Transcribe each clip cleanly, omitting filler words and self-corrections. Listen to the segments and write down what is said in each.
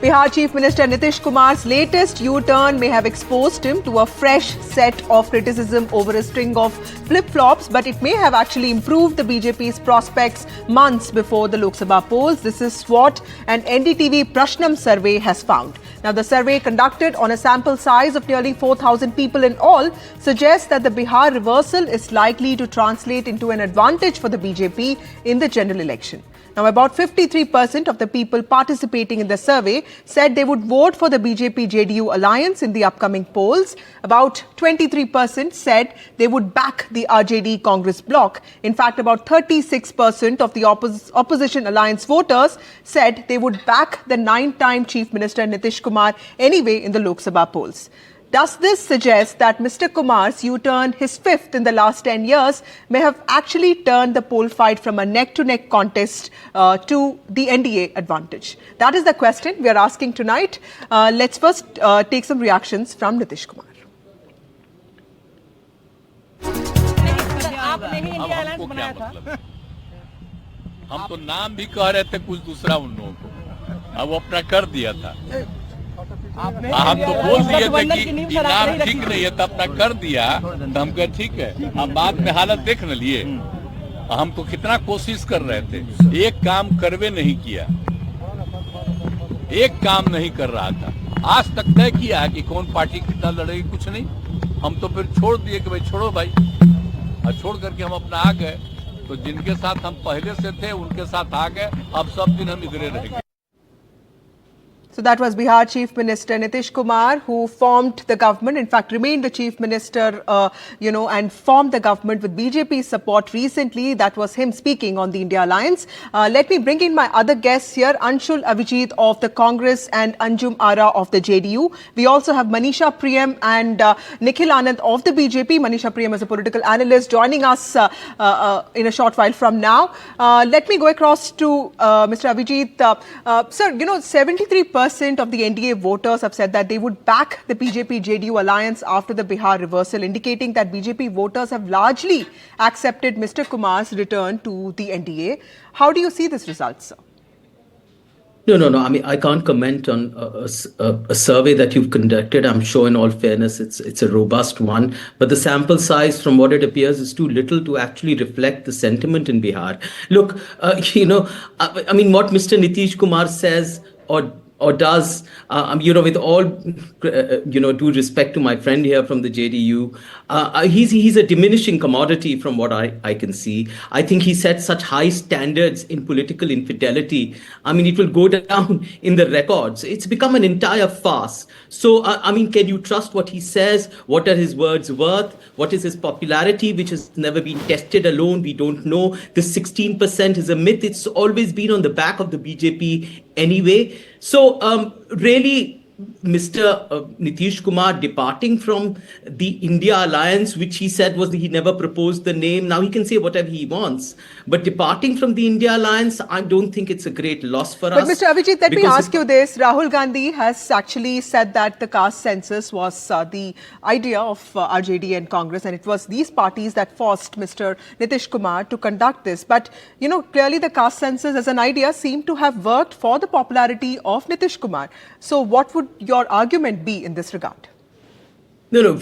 Bihar Chief Minister Nitish Kumar's latest U-turn may have exposed him to a fresh set of criticism over a string of flip-flops, but it may have actually improved the BJP's prospects months before the Lok Sabha polls. This is what an NDTV Prashnam survey has found. Now, the survey conducted on a sample size of nearly 4,000 people in all suggests that the Bihar reversal is likely to translate into an advantage for the BJP in the general election. Now, about 53% of the people participating in the survey said they would vote for the BJP-JDU alliance in the upcoming polls. About 23% said they would back the RJD-Congress bloc. In fact, about 36% of the opposition alliance voters said they would back the 9-time Chief Minister Nitish Kumar anyway in the Lok Sabha polls. Does this suggest that Mr. Kumar's U-turn, his fifth in the last 10 years, may have actually turned the poll fight from a neck-to-neck contest to the NDA advantage? That is the question we are asking tonight. Let's first take some reactions from Nitish Kumar. हम तो नाम भी कह रहे थे कुछ दूसरा उन लोगों को, अब वो अपना कर दिया था। हम तो बोल दिए थे कि नाम ठीक नहीं है तो अपना कर दिया, तो हम कहे ठीक है। अब बाद में हालत देख न लिए, हम तो कितना कोशिश कर रहे थे, एक काम करवे नहीं किया, एक काम नहीं कर रहा था। आज तक तय किया है कि कौन पार्टी कितना लड़ेगी, कुछ नहीं। हम तो फिर छोड़ दिए कि भाई छोड़ो भाई, और छोड़ करके हम अपना आ गए। तो जिनके साथ हम पहले से थे उनके साथ आ गए, अब सब दिन हम इधरे रहेंगे। So that was Bihar Chief Minister Nitish Kumar, who formed the government, in fact remained the Chief Minister, and formed the government with BJP's support recently. That was him speaking on the India Alliance. Let me bring in my other guests here, Anshul Avijit of the Congress and Anjum Ara of the JDU. We also have Manisha Priyam and Nikhil Anand of the BJP. Manisha Priyam is a political analyst joining us in a short while from now. Let me go across to Mr. Avijit. Sir, 73% of the NDA voters have said that they would back the BJP-JDU alliance after the Bihar reversal, indicating that BJP voters have largely accepted Mr. Kumar's return to the NDA. How do you see this result, sir? No. I mean, I can't comment on a survey that you've conducted. I'm sure, in all fairness, it's a robust one. But the sample size, from what it appears, is too little to actually reflect the sentiment in Bihar. Look, I mean, what Mr. Nitish Kumar says or does, with all, due respect to my friend here from the JDU, he's a diminishing commodity from what I can see. I think he sets such high standards in political infidelity. I mean, it will go down in the records. It's become an entire farce. So, can you trust what he says? What are his words worth? What is his popularity, which has never been tested alone? We don't know. The 16% is a myth. It's always been on the back of the BJP anyway. So, really, Mr. Nitish Kumar departing from the India Alliance, which he said he never proposed the name. Now he can say whatever he wants. But departing from the India Alliance, I don't think it's a great loss for us. But Mr. Avijit, let me ask you this. Rahul Gandhi has actually said that the caste census was the idea of RJD and Congress, and it was these parties that forced Mr. Nitish Kumar to conduct this. But, clearly the caste census as an idea seemed to have worked for the popularity of Nitish Kumar. So what would your argument be in this regard? No,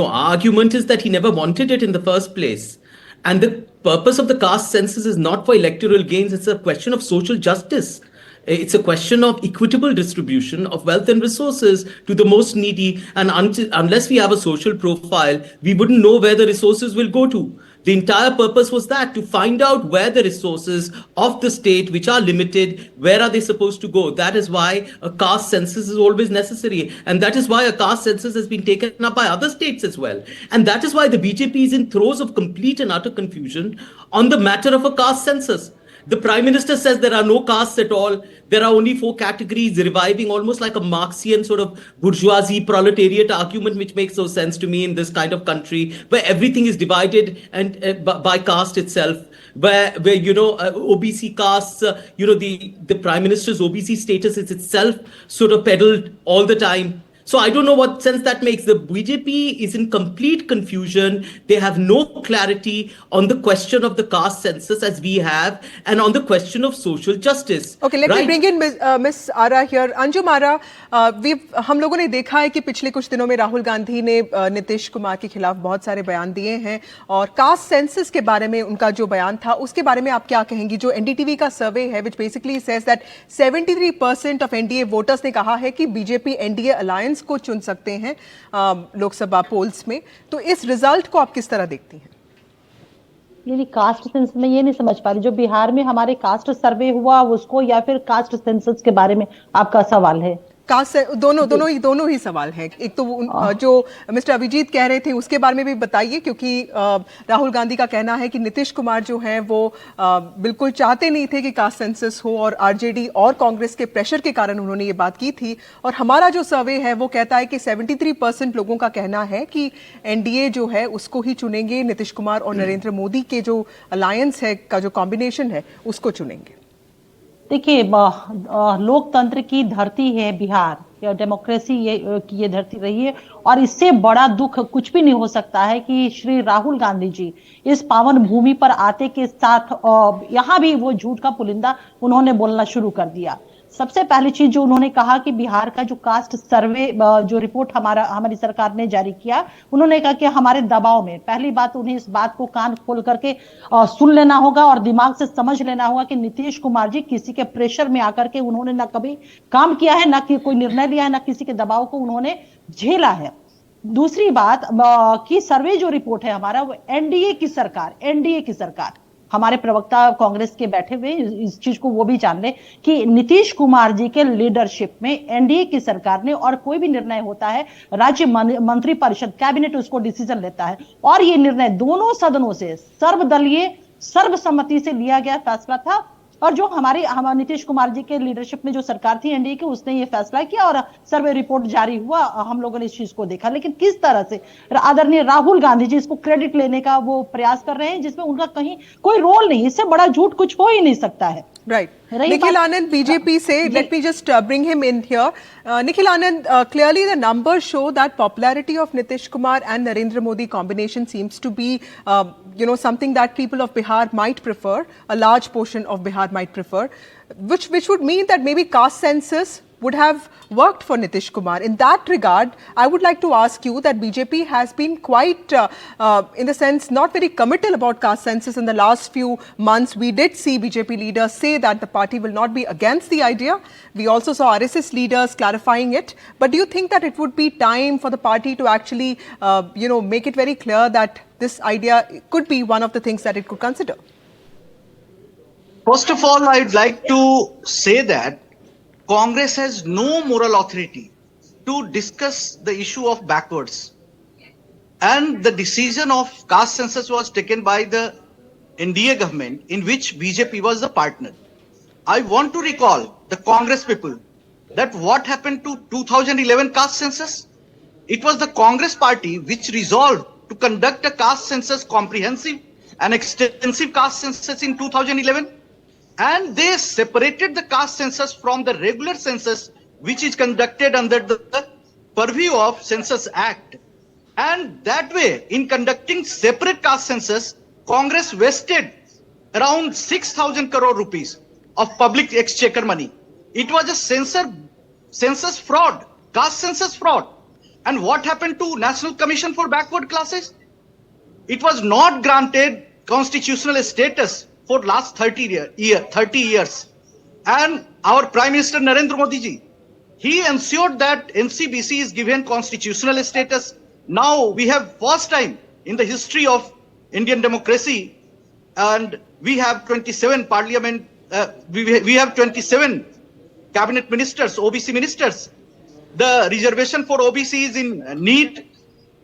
our argument is that he never wanted it in the first place. And the purpose of the caste census is not for electoral gains. It's a question of social justice. It's a question of equitable distribution of wealth and resources to the most needy. And unless we have a social profile, we wouldn't know where the resources will go to. The entire purpose was that, to find out where the resources of the state, which are limited, where are they supposed to go? That is why a caste census is always necessary. And that is why a caste census has been taken up by other states as well. And that is why the BJP is in throes of complete and utter confusion on the matter of a caste census. The Prime Minister says there are no castes at all. There are only 4 categories, reviving almost like a Marxian sort of bourgeoisie proletariat argument, which makes no sense to me in this kind of country where everything is divided and by caste itself. Where OBC castes, the Prime Minister's OBC status is itself sort of peddled all the time. So I don't know what sense that makes. The BJP is in complete confusion. They have no clarity on the question of the caste census as we have, and on the question of social justice. Okay, let me bring in Miss Ara here. Anjum Ara, हम लोगों ने देखा है कि पिछले कुछ दिनों में राहुल गांधी ने नीतीश कुमार के खिलाफ बहुत सारे बयान दिए हैं और कास्ट सेंसस के बारे में उनका जो बयान था उसके बारे में आप क्या कहेंगी? जो एनडीटीवी का सर्वे है which basically says that 73% of NDA voters ने कहा है कि बीजेपी एनडीए अलायंस को चुन सकते हैं लोकसभा पोल्स में, तो इस रिजल्ट को आप किस तरह देखती हैं? ये कास्ट सेंसस में ये नहीं समझ पा रही, जो बिहार में हमारे कास्ट सर्वे हुआ उसको या फिर कास्ट सेंसस के बारे में आपका सवाल है? कास्ट दोनों ही सवाल हैं। एक तो जो मिस्टर अभिजीत कह रहे थे उसके बारे में भी बताइए, क्योंकि राहुल गांधी का कहना है कि नीतीश कुमार जो हैं वो बिल्कुल चाहते नहीं थे कि कास्ट सेंसस हो और आरजेडी और कांग्रेस के प्रेशर के कारण उन्होंने ये बात की थी। और हमारा जो सर्वे है वो कहता है कि 73% लोगों का कहना है कि एनडीए जो है उसको ही चुनेंगे, नीतीश कुमार और नरेंद्र मोदी के जो अलायंस है का जो कॉम्बिनेशन है उसको चुनेंगे। देखिए, लोकतंत्र की धरती है बिहार, या डेमोक्रेसी की ये धरती रही है, और इससे बड़ा दुख कुछ भी नहीं हो सकता है कि श्री राहुल गांधी जी इस पावन भूमि पर आते के साथ यहाँ भी वो झूठ का पुलिंदा उन्होंने बोलना शुरू कर दिया। सबसे पहली चीज जो उन्होंने कहा कि बिहार का जो कास्ट सर्वे जो रिपोर्ट हमारी सरकार ने जारी किया, उन्होंने कहा कि हमारे दबाव में, पहली बात उन्हें इस बात को कान खोल करके सुन लेना होगा और दिमाग से समझ लेना होगा कि नीतीश कुमार जी किसी के प्रेशर में आकर के उन्होंने ना कभी काम किया है, ना कोई निर्णय लिया है, ना किसी के दबाव को उन्होंने झेला है। दूसरी बात कि सर्वे जो रिपोर्ट है हमारा, वो एनडीए की सरकार, हमारे प्रवक्ता कांग्रेस के बैठे हुए इस चीज को वो भी जान ले कि नीतीश कुमार जी के लीडरशिप में एनडीए की सरकार ने, और कोई भी निर्णय होता है राज्य मंत्री परिषद कैबिनेट उसको डिसीजन लेता है, और ये निर्णय दोनों सदनों से सर्वदलीय सर्वसम्मति से लिया गया फैसला था। और जो हमारे नीतीश कुमार जी के लीडरशिप में जो सरकार थी एनडीए की, उसने ये फैसला किया और सर्वे रिपोर्ट जारी हुआ, हम लोगों ने इस चीज को देखा। लेकिन किस तरह से आदरणीय राहुल गांधी जी इसको क्रेडिट लेने का वो प्रयास कर रहे हैं जिसमें उनका कहीं कोई रोल नहीं, इससे बड़ा झूठ कुछ हो ही नहीं सकता है। Right. Nikhil Anand, BJP say, let me just bring him in here. Nikhil Anand, clearly the numbers show that popularity of Nitish Kumar and Narendra Modi combination seems to be, something that people of Bihar might prefer, a large portion of Bihar might prefer, which would mean that maybe caste census would have worked for Nitish Kumar. In that regard, I would like to ask you that BJP has been quite, in the sense, not very committal about caste census in the last few months. We did see BJP leaders say that the party will not be against the idea. We also saw RSS leaders clarifying it. But do you think that it would be time for the party to actually, make it very clear that this idea could be one of the things that it could consider? First of all, I'd like to say that Congress has no moral authority to discuss the issue of backwards, and the decision of caste census was taken by the NDA government in which BJP was the partner. I want to recall the Congress people that what happened to 2011 caste census? It was the Congress party which resolved to conduct a caste census, comprehensive and extensive caste census in 2011. And they separated the caste census from the regular census, which is conducted under the purview of Census Act. And that way, in conducting separate caste census, Congress wasted around 6,000 crore rupees of public exchequer money. It was a census fraud, caste census fraud. And what happened to National Commission for Backward Classes? It was not granted constitutional status for last 30 years. And our Prime Minister Narendra Modi ji, he ensured that NCBC is given constitutional status. Now we have first time in the history of Indian democracy, and we have 27 parliament, we have 27 cabinet ministers, OBC ministers. The reservation for OBC is in NEET,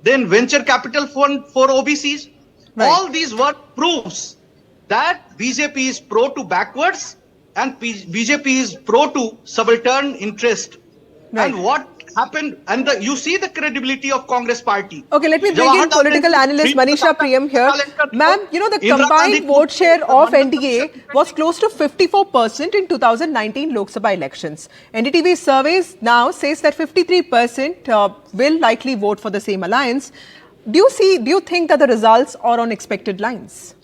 then venture capital fund for OBCs. Right. All these work proves that BJP is pro to backwards and BJP is pro to subaltern interest. Right. And what happened, and you see the credibility of Congress party. Okay, let me bring in political analyst Manisha Priyam here. Ma'am, you know, the combined vote share of NDA was close to 54% in 2019 Lok Sabha elections. NDTV surveys now says that 53% will likely vote for the same alliance. Do you think that the results are on expected lines?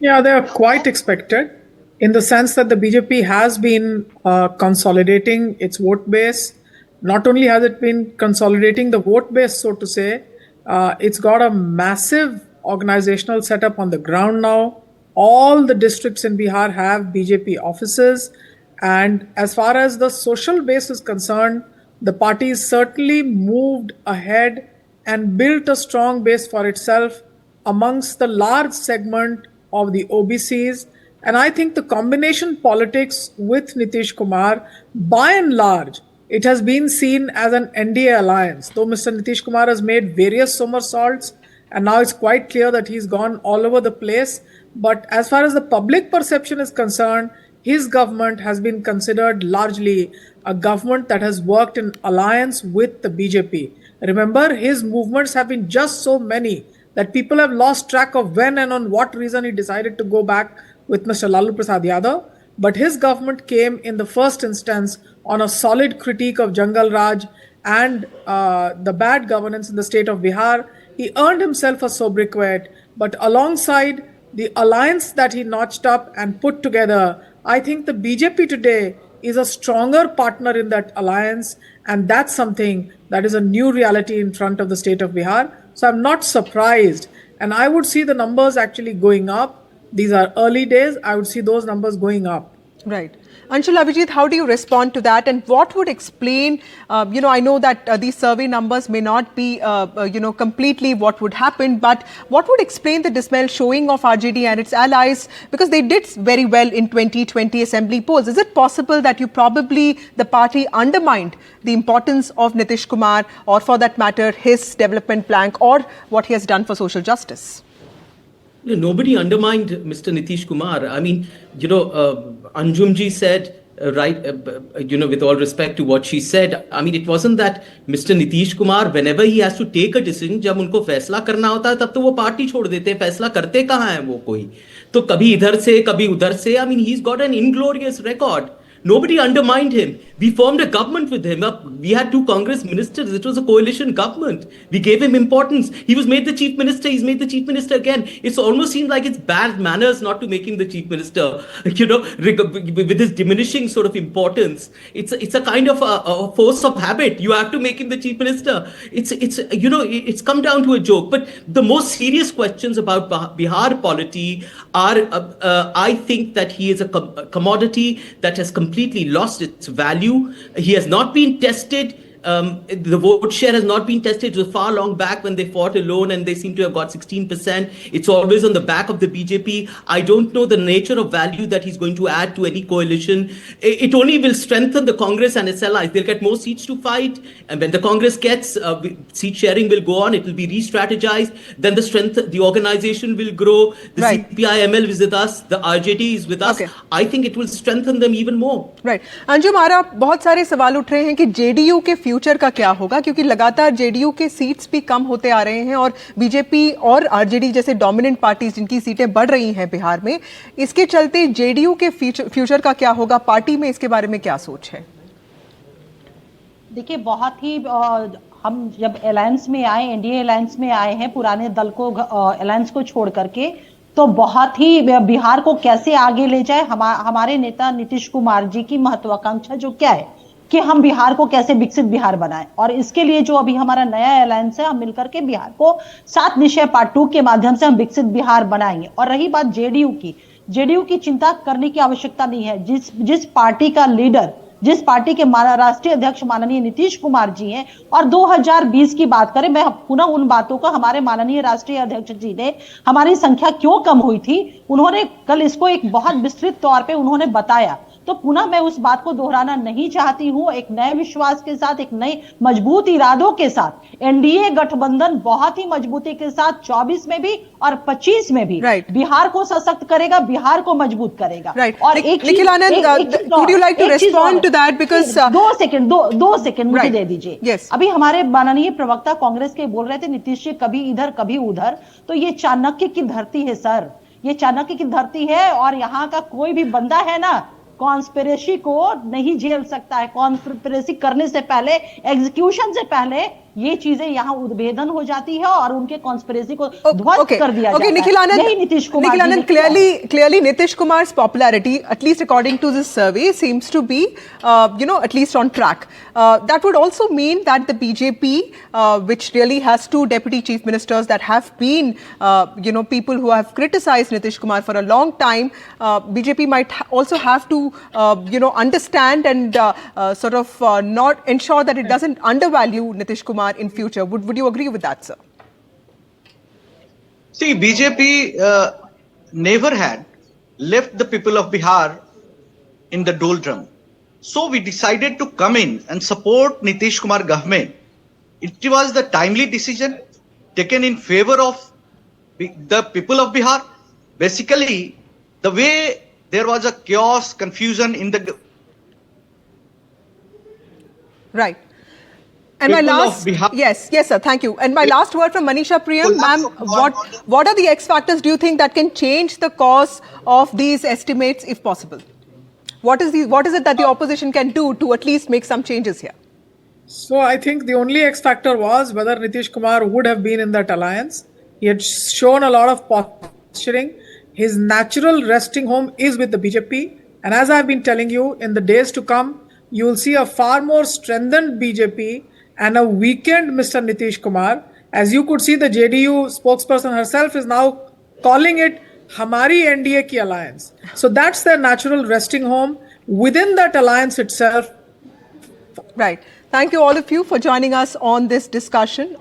Yeah, they are quite expected, in the sense that the BJP has been consolidating its vote base. Not only has it been consolidating the vote base, so to say, it's got a massive organizational setup on the ground now. All the districts in Bihar have BJP offices. And as far as the social base is concerned, the party is certainly moved ahead and built a strong base for itself amongst the large segment of the OBCs. And I think the combination politics with Nitish Kumar, by and large, it has been seen as an NDA alliance. Though Mr. Nitish Kumar has made various somersaults, and now it's quite clear that he's gone all over the place. But as far as the public perception is concerned, his government has been considered largely a government that has worked in alliance with the BJP. Remember, his movements have been just so many that people have lost track of when and on what reason he decided to go back with Mr. Lalu Prasad Yadav. But his government came in the first instance on a solid critique of Jangal Raj and the bad governance in the state of Bihar. He earned himself a sobriquet, but alongside the alliance that he notched up and put together, I think the BJP today is a stronger partner in that alliance, and that's something that is a new reality in front of the state of Bihar. So I'm not surprised, and I would see the numbers actually going up. These are early days. I would see those numbers going up. Right. Anshul, Abhijit, how do you respond to that? And what would explain, I know that these survey numbers may not be, completely what would happen, but what would explain the dismal showing of RJD and its allies? Because they did very well in 2020 assembly polls. Is it possible that the party undermined the importance of Nitish Kumar, or for that matter, his development plank, or what he has done for social justice? Nobody undermined Mr. Nitish Kumar. I mean, Anjum ji said, with all respect to what she said, I mean, it wasn't that Mr. Nitish Kumar, whenever he has to take a decision, जब उनको फैसला करना होता है, तब तो वो party छोड़ देते हैं, फैसला करते कहाँ हैं वो कोई? तो कभी इधर से, कभी उधर से. I mean, he's got an inglorious record. Nobody undermined him. We formed a government with him. We had 2 Congress ministers. It was a coalition government. We gave him importance. He was made the chief minister. He's made the chief minister again. It almost seems like it's bad manners not to make him the chief minister. With his diminishing sort of importance, it's a kind of a force of habit. You have to make him the chief minister. It's come down to a joke. But the most serious questions about Bihar polity are, I think that he is a commodity that has completely lost its value. He has not been tested. The vote share has not been tested. It was far long back when they fought alone and they seem to have got 16%. It's always on the back of the BJP. I don't know the nature of value that he's going to add to any coalition. It only will strengthen the Congress and its allies. They'll get more seats to fight. And when the Congress gets, seat sharing will go on. It will be re-strategized. Then the organization will grow. The CPI-ML is with us. The RJD is with us. Okay. I think it will strengthen them even more. Right. Anjum Ara बहुत सारे सवाल उठ रहे हैं कि JDU के future का क्या होगा, क्योंकि लगातार जेडीयू के सीट्स भी कम होते आ रहे हैं और बीजेपी और आरजेडी जैसे डोमिनेंट पार्टीज जिनकी सीटें बढ़ रही हैं बिहार में, इसके चलते जेडीयू के फ्यूचर का क्या होगा, पार्टी में इसके बारे में क्या सोच है? देखिए, बहुत ही हम जब अलायंस में आए, एनडीए अलायंस में आए हैं, पुराने दल को अलायंस को छोड़ करके, तो बहुत ही बिहार को कैसे आगे ले जाए, हमारे नेता नीतीश कुमार जी की महत्वाकांक्षा जो क्या है कि हम बिहार को कैसे विकसित बिहार बनाएं, और इसके लिए जो अभी हमारा नया अलायंस है, हम मिलकर के बिहार को 7 निश्चय पार्ट 2 के माध्यम से हम विकसित बिहार बनाएंगे. और रही बात जेडीयू की चिंता करने की आवश्यकता नहीं है. जिस पार्टी का लीडर, जिस पार्टी के राष्ट्रीय अध्यक्ष माननीय नीतीश कुमार जी हैं, और 2020 की बात करें, मैं पुनः उन बातों का, हमारे माननीय राष्ट्रीय अध्यक्ष जी ने हमारी संख्या क्यों कम हुई थी, उन्होंने कल इसको एक बहुत विस्तृत तौर पे उन्होंने बताया. तो पुनः मैं उस बात को दोहराना नहीं चाहती हूं। एक नए विश्वास के साथ, एक नए मजबूत इरादों के साथ एनडीए गठबंधन बहुत ही मजबूती के साथ 24 में भी और 25 में भी बिहार को सशक्त करेगा, बिहार को मजबूत करेगा। और Nikhil Anand, would you like to respond to that? Because 2 second मुझे दे दीजिए। Yes. अभी हमारे माननीय प्रवक्ता कांग्रेस के बोल रहे थे नीतीश जी कभी इधर कभी उधर, तो ये चाणक्य की धरती है सर, ये चाणक्य की धरती है और यहाँ का कोई भी बंदा है ना कॉन्स्पिरेसी को नहीं झेल सकता है। कॉन्स्पिरेसी करने से पहले, एग्जीक्यूशन से पहले ये चीजें यहाँ उद्भेदन हो जाती है और उनके कॉन्स्पिरेसी को ध्वस्त कर दिया जाता है। Nikhil Anand, यही Nitish Kumar clearly Nitish Kumar's popularity, at least according to this survey, seems to be at least on track. That would also mean that the BJP, which really has two deputy chief ministers that have been people who have criticized Nitish Kumar for a long time, BJP might also have to understand and sort of not ensure that it doesn't undervalue Nitish Kumar in future. Would you agree with that, sir? See, BJP never had left the people of Bihar in the doldrum. So we decided to come in and support Nitish Kumar government. It was the timely decision taken in favor of the people of Bihar. Basically, the way there was a chaos, confusion in the... Right. And my last, yes, sir, thank you. And my last word from Manisha Priyam, ma'am, what are the X factors do you think that can change the course of these estimates if possible? What is it that the opposition can do to at least make some changes here? So I think the only X factor was whether Nitish Kumar would have been in that alliance. He had shown a lot of posturing. His natural resting home is with the BJP. And as I've been telling you, in the days to come, you will see a far more strengthened BJP and a weakened Mr. Nitish Kumar. As you could see, the JDU spokesperson herself is now calling it Hamari NDA ki alliance. So that's their natural resting home within that alliance itself. Right. Thank you all of you for joining us on this discussion.